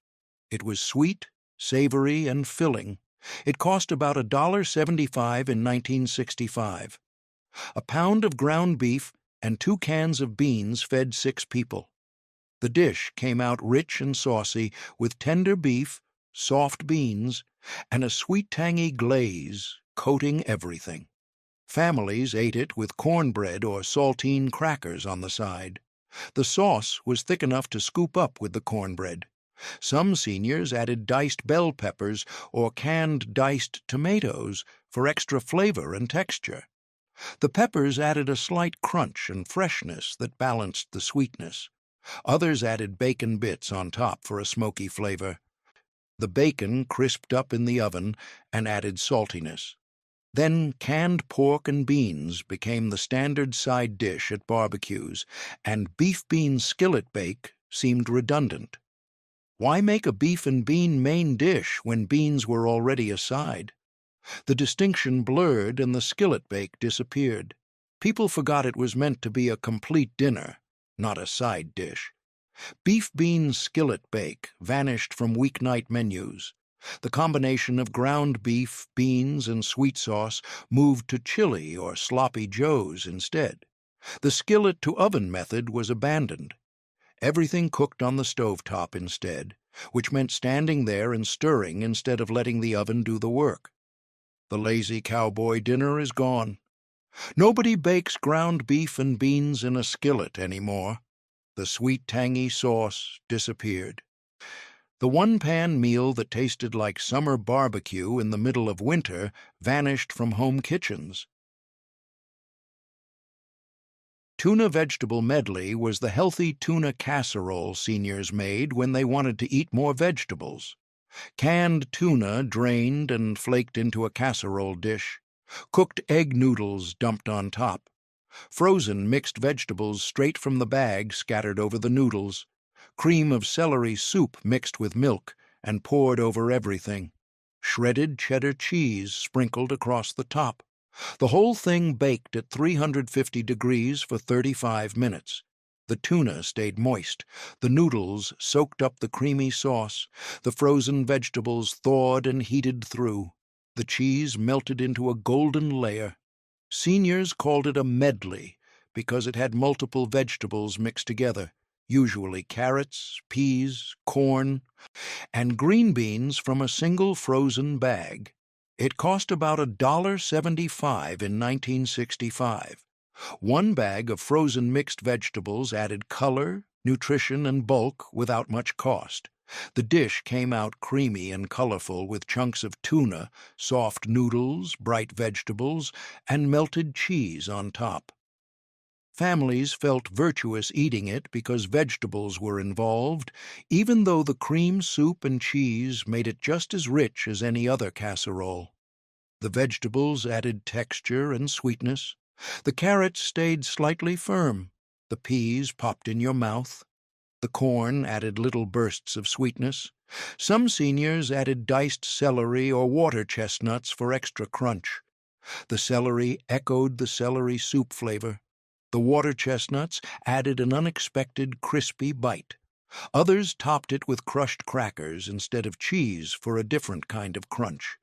It was sweet, savory, and filling. It cost about $1.75 in 1965. A pound of ground beef and 2 cans of beans fed 6 people. The dish came out rich and saucy with tender beef, soft beans, and a sweet, tangy glaze coating everything. Families ate it with cornbread or saltine crackers on the side. The sauce was thick enough to scoop up with the cornbread. Some seniors added diced bell peppers or canned diced tomatoes for extra flavor and texture. The peppers added a slight crunch and freshness that balanced the sweetness. Others added bacon bits on top for a smoky flavor. The bacon crisped up in the oven and added saltiness. Then canned pork and beans became the standard side dish at barbecues, and beef bean skillet bake seemed redundant. Why make a beef and bean main dish when beans were already a side? The distinction blurred and the skillet bake disappeared. People forgot it was meant to be a complete dinner, not a side dish. Beef bean skillet bake vanished from weeknight menus. The combination of ground beef, beans, and sweet sauce moved to chili or sloppy joes instead. The skillet-to-oven method was abandoned. Everything cooked on the stovetop instead, which meant standing there and stirring instead of letting the oven do the work. The lazy cowboy dinner is gone. Nobody bakes ground beef and beans in a skillet anymore. The sweet, tangy sauce disappeared. The one-pan meal that tasted like summer barbecue in the middle of winter vanished from home kitchens. Tuna vegetable medley was the healthy tuna casserole seniors made when they wanted to eat more vegetables. Canned tuna drained and flaked into a casserole dish. Cooked egg noodles dumped on top. Frozen mixed vegetables straight from the bag scattered over the noodles. Cream of celery soup mixed with milk and poured over everything. Shredded cheddar cheese sprinkled across the top. The whole thing baked at 350 degrees for 35 minutes. The tuna stayed moist. The noodles soaked up the creamy sauce. The frozen vegetables thawed and heated through. The cheese melted into a golden layer. Seniors called it a medley because it had multiple vegetables mixed together, usually carrots, peas, corn, and green beans from a single frozen bag. It cost about $1.75 in 1965. One bag of frozen mixed vegetables added color, nutrition, and bulk without much cost. The dish came out creamy and colorful with chunks of tuna, soft noodles, bright vegetables, and melted cheese on top. Families felt virtuous eating it because vegetables were involved, even though the cream soup and cheese made it just as rich as any other casserole. The vegetables added texture and sweetness. The carrots stayed slightly firm. The peas popped in your mouth. The corn added little bursts of sweetness. Some seniors added diced celery or water chestnuts for extra crunch. The celery echoed the celery soup flavor. The The water chestnuts added an unexpected crispy bite. Others topped it with crushed crackers instead of cheese for a different kind of crunch.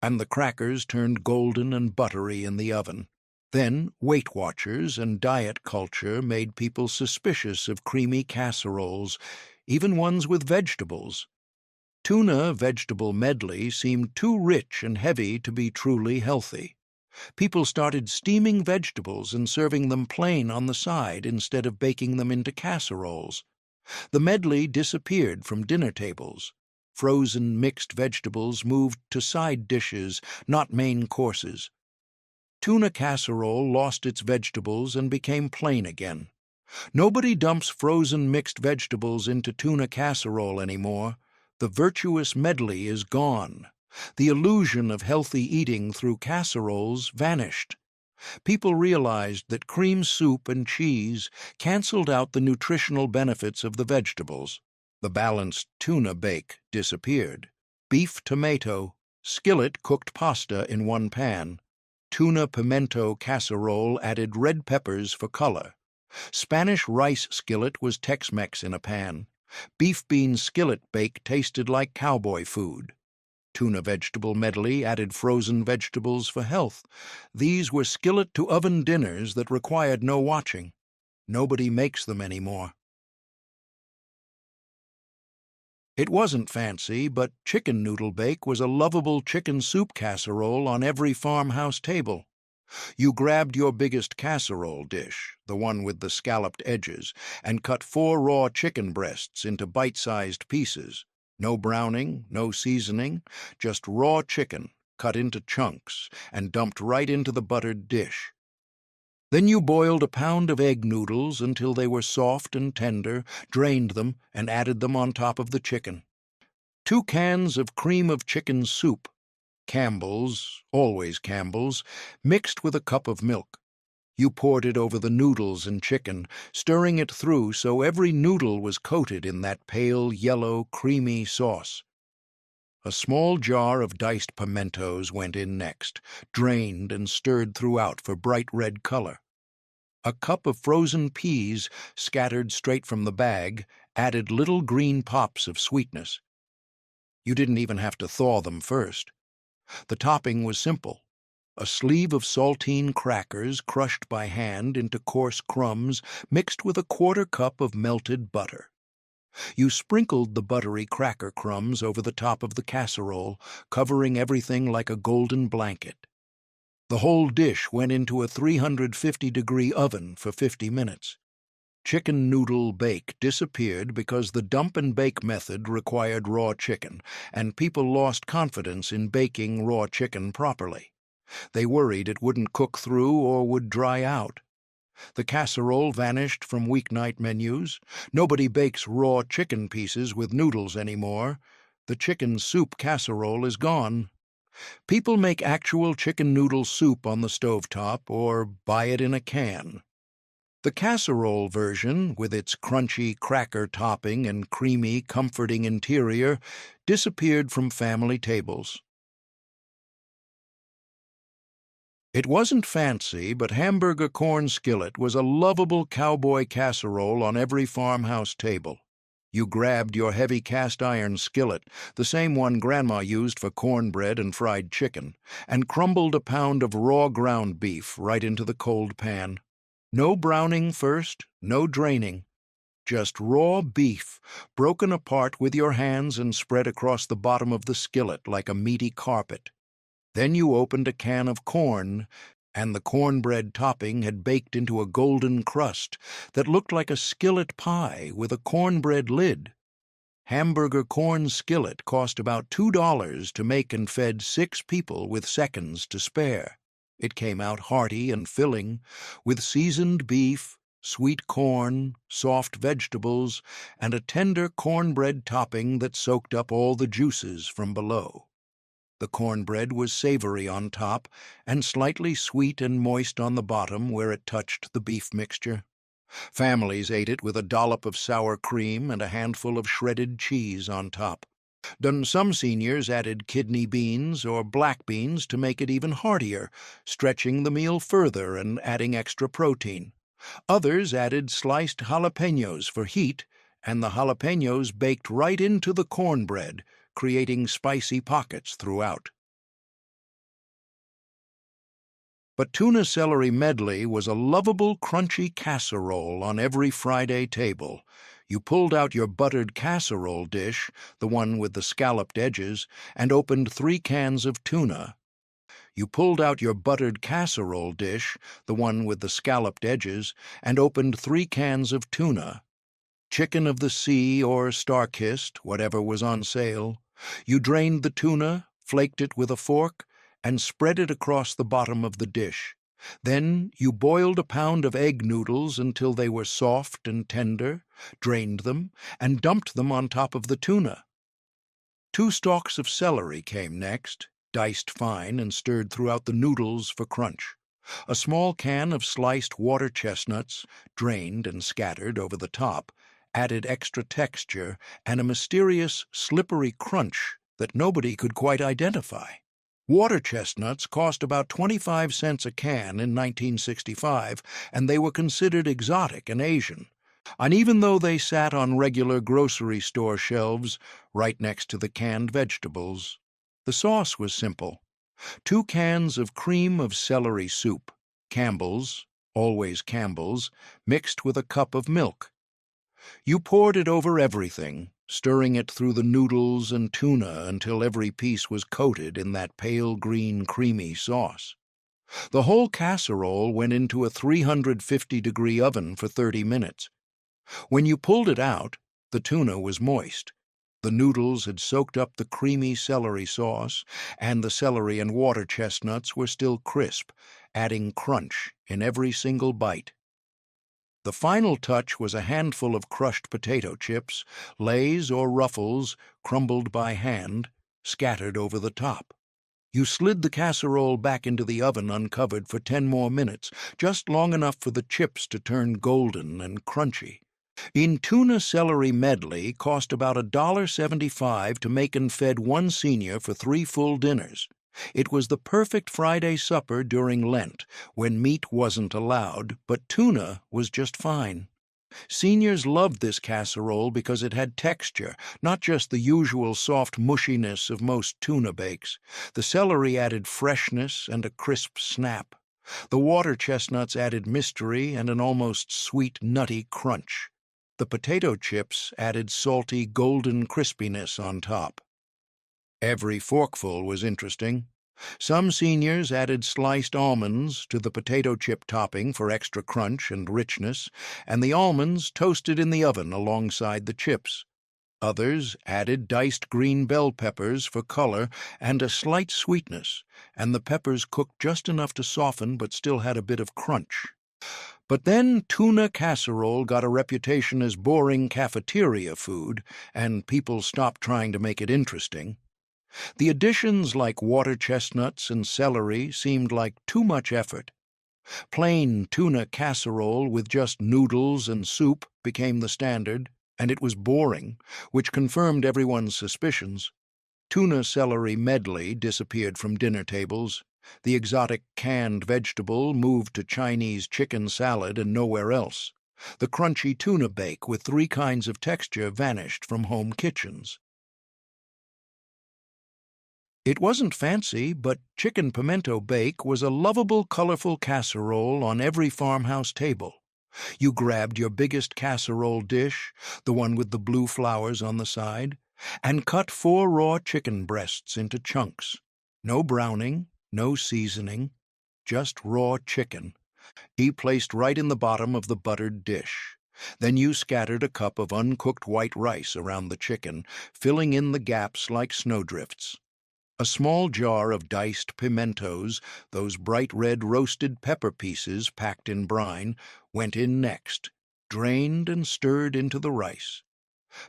And the crackers turned golden and buttery in the oven. Then Weight Watchers and diet culture made people suspicious of creamy casseroles, even ones with vegetables. Tuna vegetable medley seemed too rich and heavy to be truly healthy. People started steaming vegetables and serving them plain on the side instead of baking them into casseroles. The medley disappeared from dinner tables. Frozen mixed vegetables moved to side dishes, not main courses. Tuna casserole lost its vegetables and became plain again. Nobody dumps frozen mixed vegetables into tuna casserole anymore. The virtuous medley is gone. The illusion of healthy eating through casseroles vanished. People realized that cream soup and cheese canceled out the nutritional benefits of the vegetables. The balanced tuna bake disappeared. Beef tomato, skillet cooked pasta in one pan. Tuna pimento casserole added red peppers for color. Spanish rice skillet was Tex-Mex in a pan. Beef bean skillet bake tasted like cowboy food. Tuna vegetable medley added frozen vegetables for health. These were skillet-to-oven dinners that required no watching. Nobody makes them anymore. It wasn't fancy, but chicken noodle bake was a lovable chicken soup casserole on every farmhouse table. You grabbed your biggest casserole dish, the one with the scalloped edges, and cut 4 raw chicken breasts into bite-sized pieces. No browning, no seasoning, just raw chicken, cut into chunks, and dumped right into the buttered dish. Then you boiled a pound of egg noodles until they were soft and tender, drained them, and added them on top of the chicken. 2 cans of cream of chicken soup, Campbell's, always Campbell's, mixed with a cup of milk. You poured it over the noodles and chicken, stirring it through so every noodle was coated in that pale yellow, creamy sauce. A small jar of diced pimentos went in next, drained and stirred throughout for bright red color. A cup of frozen peas, scattered straight from the bag, added little green pops of sweetness. You didn't even have to thaw them first. The topping was simple. A sleeve of saltine crackers crushed by hand into coarse crumbs mixed with a 1/4 cup of melted butter. You sprinkled the buttery cracker crumbs over the top of the casserole, covering everything like a golden blanket. The whole dish went into a 350-degree oven for 50 minutes. Chicken noodle bake disappeared because the dump-and-bake method required raw chicken, and people lost confidence in baking raw chicken properly. They worried it wouldn't cook through or would dry out. The casserole vanished from weeknight menus. Nobody bakes raw chicken pieces with noodles anymore. The chicken soup casserole is gone. People make actual chicken noodle soup on the stovetop or buy it in a can. The casserole version, with its crunchy cracker topping and creamy, comforting interior, disappeared from family tables. It wasn't fancy, but Hamburger corn skillet was a lovable cowboy casserole on every farmhouse table. You grabbed your heavy cast-iron skillet, the same one Grandma used for cornbread and fried chicken, and crumbled a pound of raw ground beef right into the cold pan. No browning first, no draining. Just raw beef, broken apart with your hands and spread across the bottom of the skillet like a meaty carpet. Then you opened a can of corn, and the cornbread topping had baked into a golden crust that looked like a skillet pie with a cornbread lid. Hamburger corn skillet cost about $2 to make and fed 6 people with seconds to spare. It came out hearty and filling, with seasoned beef, sweet corn, soft vegetables, and a tender cornbread topping that soaked up all the juices from below. The cornbread was savory on top and slightly sweet and moist on the bottom where it touched the beef mixture. Families ate it with a dollop of sour cream and a handful of shredded cheese on top. Then some seniors added kidney beans or black beans to make it even heartier, stretching the meal further and adding extra protein. Others added sliced jalapenos for heat, and the jalapenos baked right into the cornbread, creating spicy pockets throughout. But tuna celery medley was a lovable, crunchy casserole on every Friday table. You pulled out your buttered casserole dish, the one with the scalloped edges, and opened 3 cans of tuna. You pulled out your buttered casserole dish, the one with the scalloped edges, and opened 3 cans of tuna. Chicken of the sea or star-kissed, whatever was on sale. You drained the tuna, flaked it with a fork, and spread it across the bottom of the dish. Then you boiled a pound of egg noodles until they were soft and tender, drained them, and dumped them on top of the tuna. 2 stalks of celery came next, diced fine and stirred throughout the noodles for crunch. A small can of sliced water chestnuts, drained and scattered over the top, added extra texture and a mysterious, slippery crunch that nobody could quite identify. Water chestnuts cost about 25 cents a can in 1965, and they were considered exotic and Asian. And even though they sat on regular grocery store shelves, right next to the canned vegetables, the sauce was simple. 2 cans of cream of celery soup, Campbell's, always Campbell's, mixed with a cup of milk. You poured it over everything, stirring it through the noodles and tuna until every piece was coated in that pale green creamy sauce. The whole casserole went into a 350-degree oven for 30 minutes. When you pulled it out, the tuna was moist. The noodles had soaked up the creamy celery sauce, and the celery and water chestnuts were still crisp, adding crunch in every single bite. The final touch was a handful of crushed potato chips, Lay's or Ruffles, crumbled by hand, scattered over the top. You slid the casserole back into the oven uncovered for 10 more minutes, just long enough for the chips to turn golden and crunchy. In tuna celery medley cost about $1.75 to make and fed 1 senior for 3 full dinners. It was the perfect Friday supper during Lent, when meat wasn't allowed, but tuna was just fine. Seniors loved this casserole because it had texture, not just the usual soft mushiness of most tuna bakes. The celery added freshness and a crisp snap. The water chestnuts added mystery and an almost sweet, nutty crunch. The potato chips added salty, golden crispiness on top. Every forkful was interesting. Some seniors added sliced almonds to the potato chip topping for extra crunch and richness, and the almonds toasted in the oven alongside the chips. Others added diced green bell peppers for color and a slight sweetness, and the peppers cooked just enough to soften but still had a bit of crunch. But then tuna casserole got a reputation as boring cafeteria food, and people stopped trying to make it interesting. The additions like water chestnuts and celery seemed like too much effort. Plain tuna casserole with just noodles and soup became the standard, and it was boring, which confirmed everyone's suspicions. Tuna celery medley disappeared from dinner tables. The exotic canned vegetable moved to Chinese chicken salad and nowhere else. The crunchy tuna bake with 3 kinds of texture vanished from home kitchens. It wasn't fancy, but chicken pimento bake was a lovable, colorful casserole on every farmhouse table. You grabbed your biggest casserole dish, the one with the blue flowers on the side, and cut 4 raw chicken breasts into chunks. No browning, no seasoning, just raw chicken. He placed right in the bottom of the buttered dish. Then you scattered a cup of uncooked white rice around the chicken, filling in the gaps like snowdrifts. A small jar of diced pimentos, those bright red roasted pepper pieces packed in brine, went in next, drained and stirred into the rice.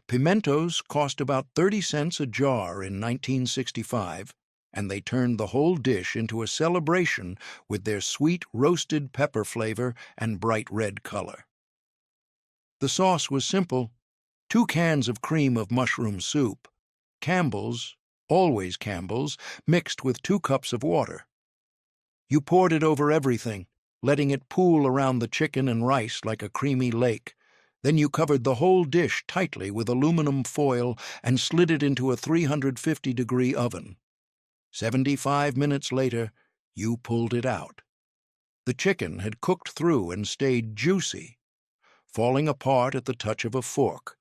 Pimentos cost about 30 cents a jar in 1965, and they turned the whole dish into a celebration with their sweet roasted pepper flavor and bright red color. The sauce was simple: 2 cans of cream of mushroom soup, Campbell's, always Campbell's, mixed with 2 cups of water. You poured it over everything, letting it pool around the chicken and rice like a creamy lake. Then you covered the whole dish tightly with aluminum foil and slid it into a 350-degree oven. 75 minutes later, you pulled it out. The chicken had cooked through and stayed juicy, falling apart at the touch of a fork.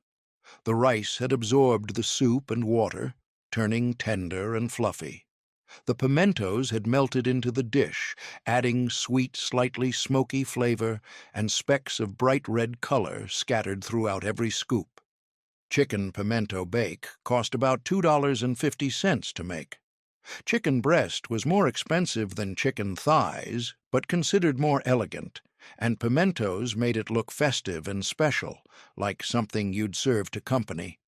The rice had absorbed the soup and water, turning tender and fluffy. The pimentos had melted into the dish, adding sweet, slightly smoky flavor and specks of bright red color scattered throughout every scoop. Chicken pimento bake cost about $2.50 to make. Chicken breast was more expensive than chicken thighs, but considered more elegant, and pimentos made it look festive and special, like something you'd serve to company.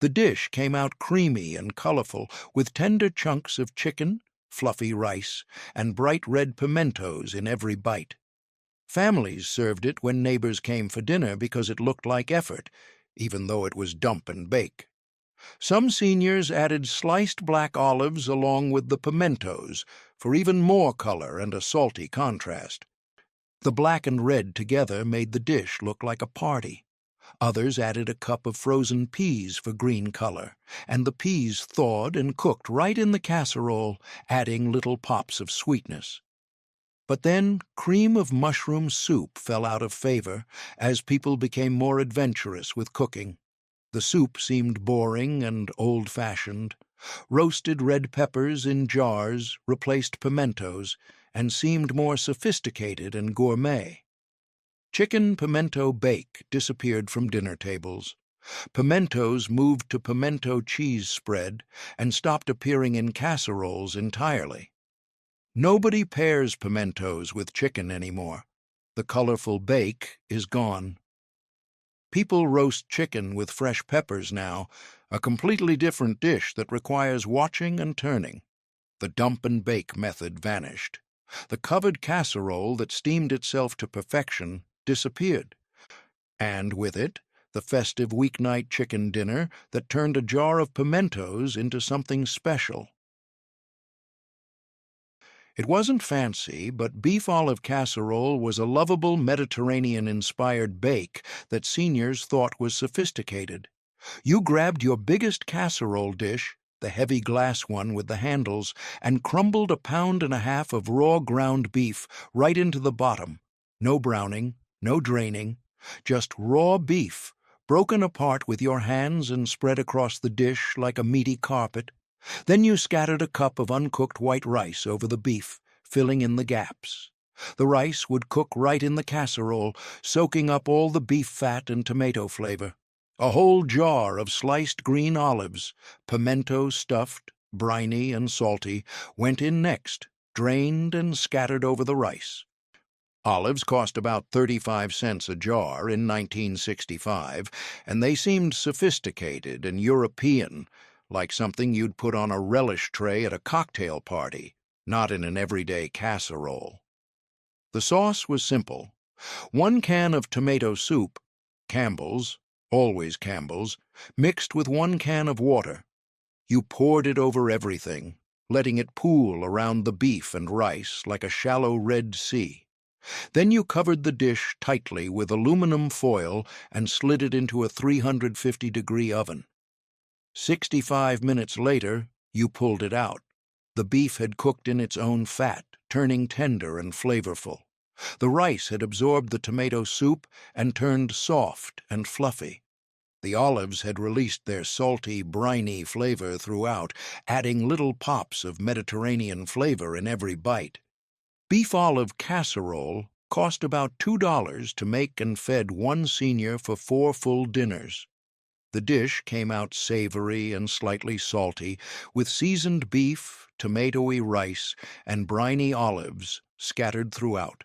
The dish came out creamy and colorful, with tender chunks of chicken, fluffy rice, and bright red pimentos in every bite. Families served it when neighbors came for dinner because it looked like effort, even though it was dump and bake. Some seniors added sliced black olives along with the pimentos for even more color and a salty contrast. The black and red together made the dish look like a party. Others added a cup of frozen peas for green color, and the peas thawed and cooked right in the casserole, adding little pops of sweetness. But then cream of mushroom soup fell out of favor as people became more adventurous with cooking. The soup seemed boring and old-fashioned. Roasted red peppers in jars replaced pimentos and seemed more sophisticated and gourmet. Chicken pimento bake disappeared from dinner tables. Pimentos moved to pimento cheese spread and stopped appearing in casseroles entirely. Nobody pairs pimentos with chicken anymore. The colorful bake is gone. People roast chicken with fresh peppers now, a completely different dish that requires watching and turning. The dump and bake method vanished. The covered casserole that steamed itself to perfection disappeared. And with it, the festive weeknight chicken dinner that turned a jar of pimentos into something special. It wasn't fancy, but beef olive casserole was a lovable Mediterranean-inspired bake that seniors thought was sophisticated. You grabbed your biggest casserole dish, the heavy glass one with the handles, and crumbled 1.5 pounds of raw ground beef right into the bottom. No browning, no draining, just raw beef, broken apart with your hands and spread across the dish like a meaty carpet. Then you scattered a cup of uncooked white rice over the beef, filling in the gaps. The rice would cook right in the casserole, soaking up all the beef fat and tomato flavor. A whole jar of sliced green olives, pimento stuffed, briny and salty, went in next, drained and scattered over the rice. Olives cost about 35 cents a jar in 1965, and they seemed sophisticated and European, like something you'd put on a relish tray at a cocktail party, not in an everyday casserole. The sauce was simple. 1 can of tomato soup, Campbell's, always Campbell's, mixed with 1 can of water. You poured it over everything, letting it pool around the beef and rice like a shallow Red Sea. Then you covered the dish tightly with aluminum foil and slid it into a 350-degree oven. 65 minutes later, you pulled it out. The beef had cooked in its own fat, turning tender and flavorful. The rice had absorbed the tomato soup and turned soft and fluffy. The olives had released their salty, briny flavor throughout, adding little pops of Mediterranean flavor in every bite. Beef olive casserole cost about $2 to make and fed one senior for 4 full dinners. The dish came out savory and slightly salty, with seasoned beef, tomatoey rice, and briny olives scattered throughout.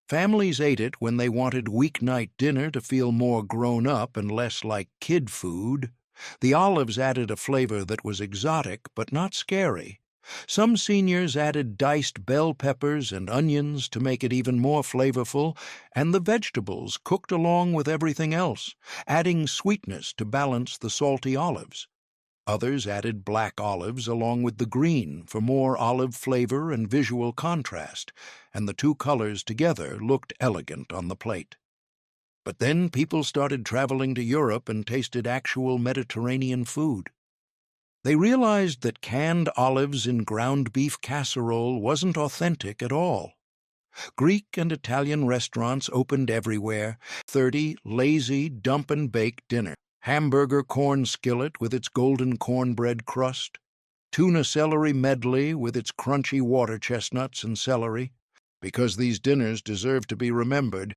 Families ate it when they wanted weeknight dinner to feel more grown up and less like kid food. The olives added a flavor that was exotic but not scary. Some seniors added diced bell peppers and onions to make it even more flavorful, and the vegetables cooked along with everything else, adding sweetness to balance the salty olives. Others added black olives along with the green for more olive flavor and visual contrast, and the two colors together looked elegant on the plate. But then people started traveling to Europe and tasted actual Mediterranean food. They realized that canned olives in ground beef casserole wasn't authentic at all. Greek and Italian restaurants opened everywhere, 30 lazy dump-and-bake dinners. Hamburger corn skillet with its golden cornbread crust, tuna celery medley with its crunchy water chestnuts and celery. Because these dinners deserve to be remembered,